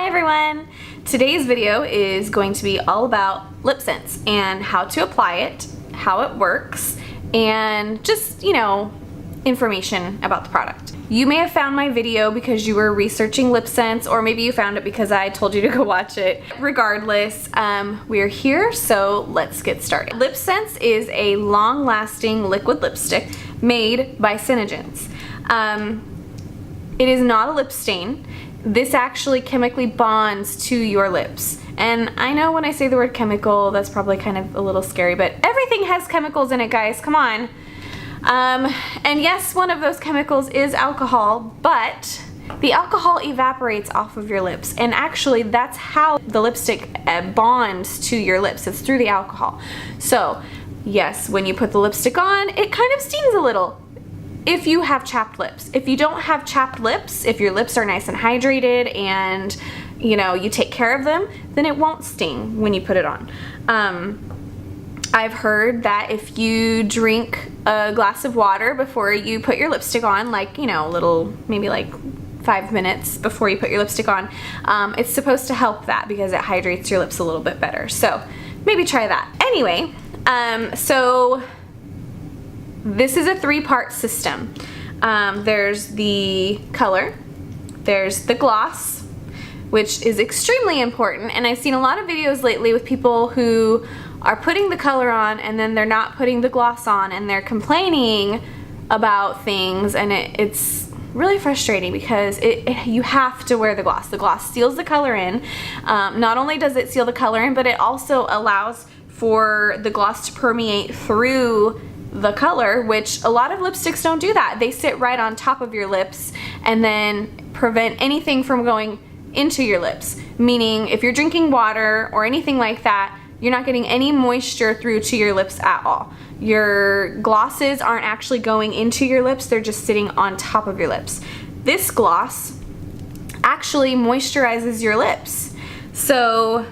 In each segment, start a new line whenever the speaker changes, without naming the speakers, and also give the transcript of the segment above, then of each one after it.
Hi everyone! Today's video is going to be all about LipSense and how to apply it, how it works, and just, information about the product. You may have found my video because you were researching LipSense, or maybe you found it because I told you to go watch it. Regardless, we're here, so let's get started. LipSense is a long-lasting liquid lipstick made by Senegence. It is not a lip stain. This actually chemically bonds to your lips. And I know when I say the word chemical, that's probably kind of a little scary, but everything has chemicals in it, guys, come on. And yes, one of those chemicals is alcohol, but the alcohol evaporates off of your lips. And actually, that's how the lipstick bonds to your lips. It's through the alcohol. So yes, when you put the lipstick on, it kind of stings a little. If you have chapped lips. If you don't have chapped lips, if your lips are nice and hydrated and you take care of them, then it won't sting when you put it on. I've heard that if you drink a glass of water before you put your lipstick on, like, maybe like 5 minutes before you put your lipstick on, it's supposed to help that because it hydrates your lips a little bit better. So maybe try that. Anyway, so this is a 3-part system. There's the color, there's the gloss, which is extremely important, and I've seen a lot of videos lately with people who are putting the color on and then they're not putting the gloss on, and they're complaining about things, and it's really frustrating because you have to wear the gloss. The gloss seals the color in. Not only does it seal the color in, but it also allows for the gloss to permeate through the color, which a lot of lipsticks don't do that. They sit right on top of your lips and then prevent anything from going into your lips. Meaning if you're drinking water or anything like that, you're not getting any moisture through to your lips at all. Your glosses aren't actually going into your lips, they're just sitting on top of your lips. This gloss actually moisturizes your lips. So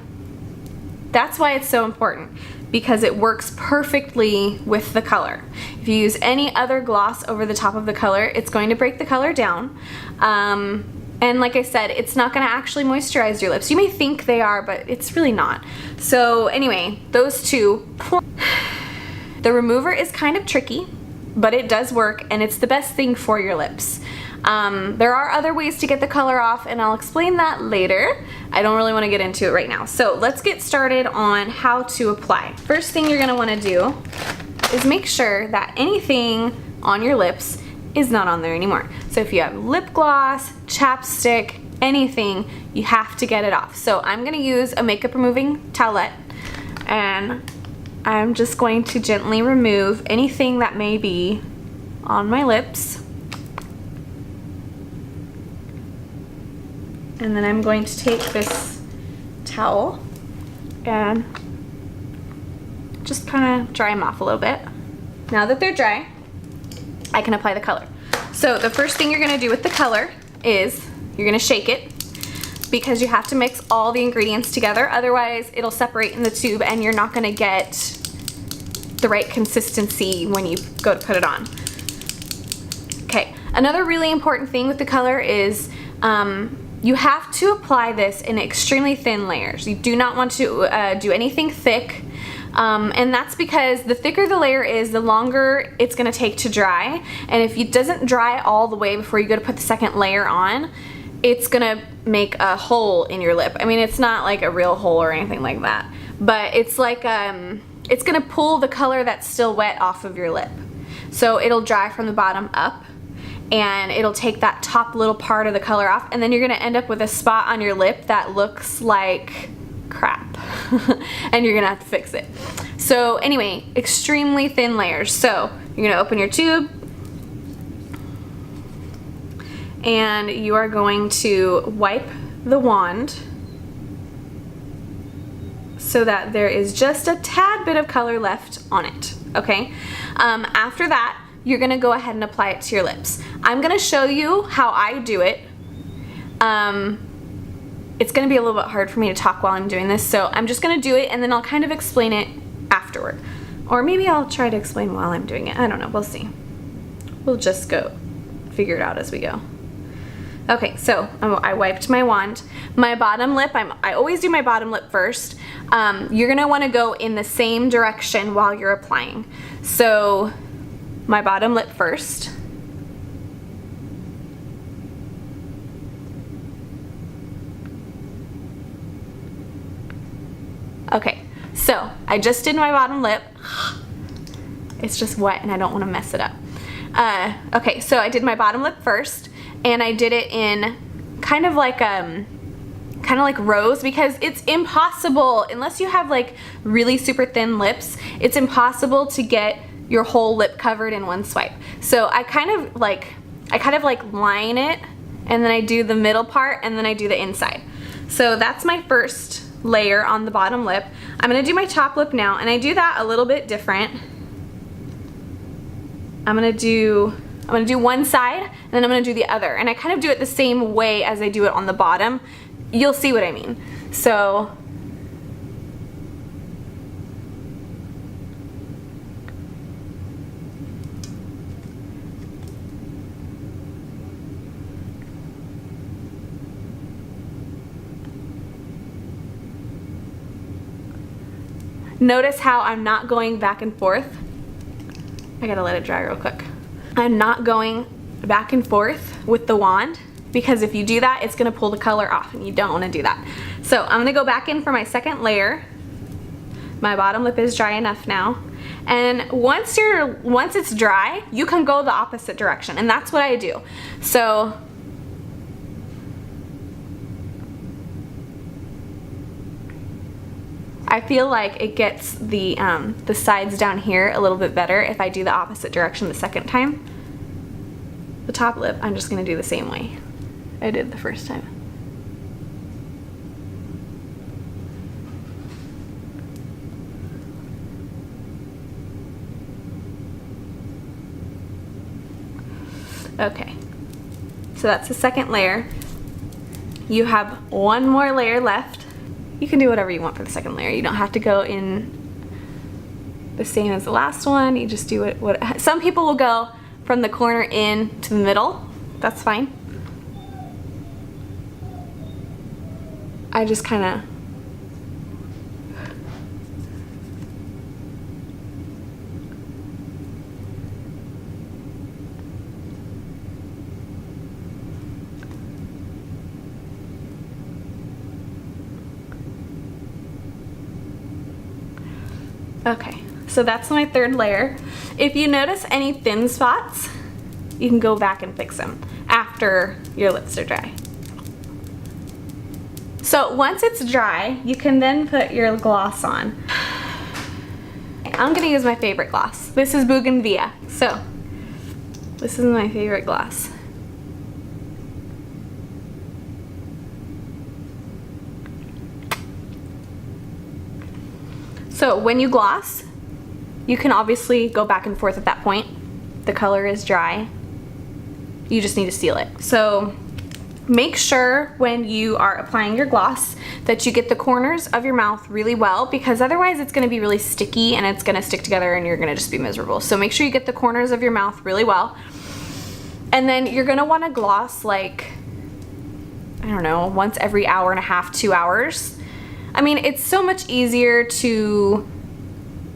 that's why it's so important, because it works perfectly with the color. If you use any other gloss over the top of the color, it's going to break the color down. And like I said, it's not gonna actually moisturize your lips. You may think they are, but it's really not. So anyway, those two. The remover is kind of tricky, but it does work, and it's the best thing for your lips. There are other ways to get the color off, and I'll explain that later. I don't really want to get into it right now. So let's get started on how to apply. First thing you're gonna wanna do is make sure that anything on your lips is not on there anymore. So if you have lip gloss, chapstick, anything, you have to get it off. So I'm gonna use a makeup removing towelette, and I'm just going to gently remove anything that may be on my lips. And then I'm going to take this towel and just kind of dry them off a little bit. Now that they're dry, I can apply the color. So the first thing you're gonna do with the color is you're gonna shake it, because you have to mix all the ingredients together, otherwise it'll separate in the tube and you're not gonna get the right consistency when you go to put it on. Okay, another really important thing with the color is you have to apply this in extremely thin layers. You do not want to do anything thick. And that's because the thicker the layer is, the longer it's gonna take to dry. And if it doesn't dry all the way before you go to put the second layer on, it's gonna make a hole in your lip. I mean, it's not like a real hole or anything like that, but it's like, it's gonna pull the color that's still wet off of your lip. So it'll dry from the bottom up, and it'll take that top little part of the color off, and then you're gonna end up with a spot on your lip that looks like crap. And you're gonna have to fix it. So anyway, extremely thin layers. So you're gonna open your tube, and you are going to wipe the wand so that there is just a tad bit of color left on it, okay? After that, you're gonna go ahead and apply it to your lips. I'm gonna show you how I do it. It's gonna be a little bit hard for me to talk while I'm doing this, so I'm just gonna do it and then I'll kind of explain it afterward. Or maybe I'll try to explain while I'm doing it. I don't know, we'll see. We'll just go figure it out as we go. Okay, so I wiped my wand. My bottom lip, I always do my bottom lip first. You're gonna wanna go in the same direction while you're applying. So my bottom lip first. Okay, so I just did my bottom lip. It's just wet and I don't wanna mess it up. Okay, so I did my bottom lip first, and I did it in kind of like rows, because it's impossible, unless you have like really super thin lips, it's impossible to get your whole lip covered in one swipe. So I kind of like line it, and then I do the middle part, and then I do the inside. So that's my first layer on the bottom lip. I'm gonna do my top lip now, and I do that a little bit different. I'm gonna do one side, and then I'm gonna do the other, and I kind of do it the same way as I do it on the bottom. You'll see what I mean. So notice how I'm not going back and forth. I gotta let it dry real quick. I'm not going back and forth with the wand, because if you do that, it's gonna pull the color off, and you don't wanna do that. So I'm gonna go back in for my second layer. My bottom lip is dry enough now. And once it's dry, you can go the opposite direction, and that's what I do. So I feel like it gets the sides down here a little bit better if I do the opposite direction the second time. The top lip, I'm just gonna do the same way I did the first time. Okay, so that's the second layer. You have one more layer left. You can do whatever you want for the second layer. You don't have to go in the same as the last one. You just do what some people will go from the corner in to the middle. That's fine. I just kind of okay, so that's my third layer. If you notice any thin spots, you can go back and fix them after your lips are dry. So once it's dry, you can then put your gloss on. I'm gonna use my favorite gloss. This is Bougainvillea. So this is my favorite gloss. So when you gloss, you can obviously go back and forth at that point. The color is dry. You just need to seal it. So make sure when you are applying your gloss that you get the corners of your mouth really well, because otherwise it's gonna be really sticky and it's gonna stick together and you're gonna just be miserable. So make sure you get the corners of your mouth really well. And then you're gonna wanna gloss like, I don't know, once every hour and a half, 2 hours. I mean, it's so much easier to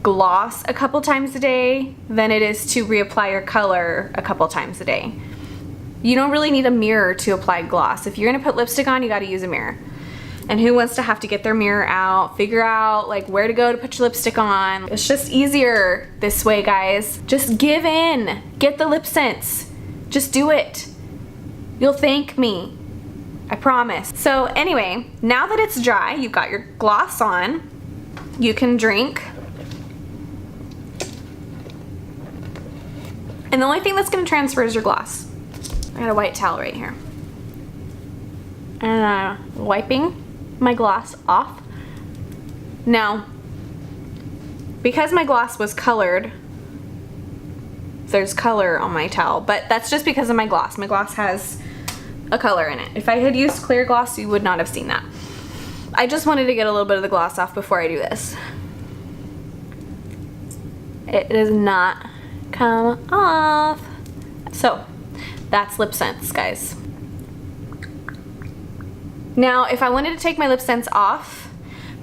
gloss a couple times a day than it is to reapply your color a couple times a day. You don't really need a mirror to apply gloss. If you're gonna put lipstick on, you gotta use a mirror. And who wants to have to get their mirror out, figure out like where to go to put your lipstick on? It's just easier this way, guys. Just give in, get the LipSense. Just do it. You'll thank me, I promise. So anyway, now that it's dry, you've got your gloss on, you can drink. And the only thing that's gonna transfer is your gloss. I got a white towel right here. And wiping my gloss off. Now, because my gloss was colored, there's color on my towel, but that's just because of my gloss. My gloss has a color in it. If I had used clear gloss, you would not have seen that. I just wanted to get a little bit of the gloss off before I do this. It does not come off. So that's LipSense, guys. Now, if I wanted to take my LipSense off,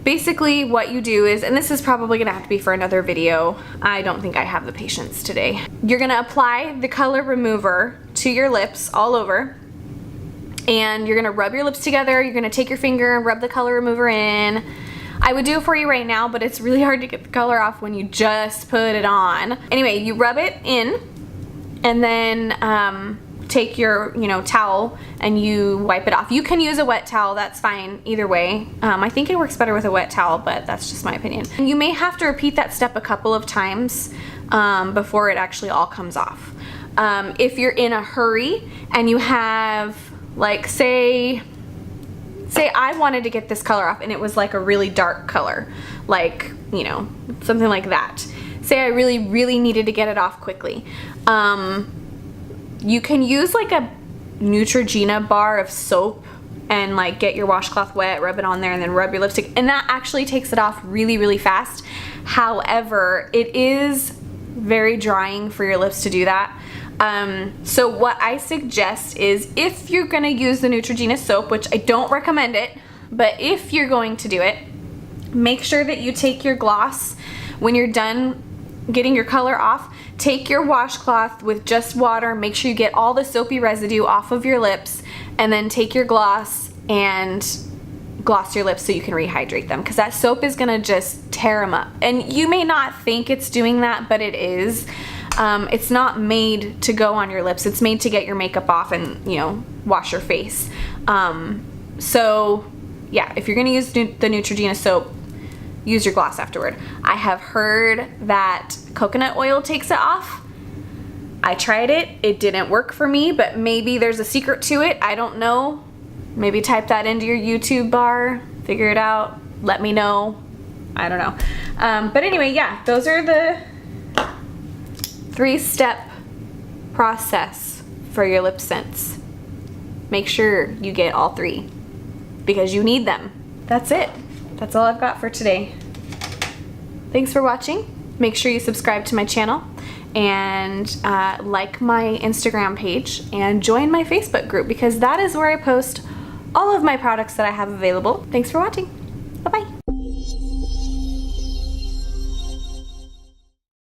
basically what you do is, and this is probably gonna have to be for another video, I don't think I have the patience today. You're gonna apply the color remover to your lips all over, and you're gonna rub your lips together. You're gonna take your finger and rub the color remover in. I would do it for you right now, but it's really hard to get the color off when you just put it on. Anyway, you rub it in, and then take your, towel and you wipe it off. You can use a wet towel, that's fine either way. I think it works better with a wet towel, but that's just my opinion. And you may have to repeat that step a couple of times before it actually all comes off. If you're in a hurry and you have, like, say I wanted to get this color off and it was like a really dark color, like, something like that. Say I really, really needed to get it off quickly. You can use like a Neutrogena bar of soap and like get your washcloth wet, rub it on there, and then rub your lipstick, and that actually takes it off really, really fast. However, it is very drying for your lips to do that. So what I suggest is, if you're gonna use the Neutrogena soap, which I don't recommend it, but if you're going to do it, make sure that you take your gloss when you're done getting your color off. Take your washcloth with just water, make sure you get all the soapy residue off of your lips, and then take your gloss and gloss your lips so you can rehydrate them, because that soap is gonna just tear them up. And you may not think it's doing that, but it is. It's not made to go on your lips. It's made to get your makeup off and, wash your face. So yeah, if you're gonna use the Neutrogena soap, use your gloss afterward. I have heard that coconut oil takes it off. I tried it, it didn't work for me, but maybe there's a secret to it, I don't know. Maybe type that into your YouTube bar, figure it out, let me know. I don't know. But anyway, yeah, those are the 3-step process for your LipSense. Make sure you get all 3 because you need them. That's it. That's all I've got for today. Thanks for watching. Make sure you subscribe to my channel and like my Instagram page and join my Facebook group, because that is where I post all of my products that I have available. Thanks for watching. Bye-bye.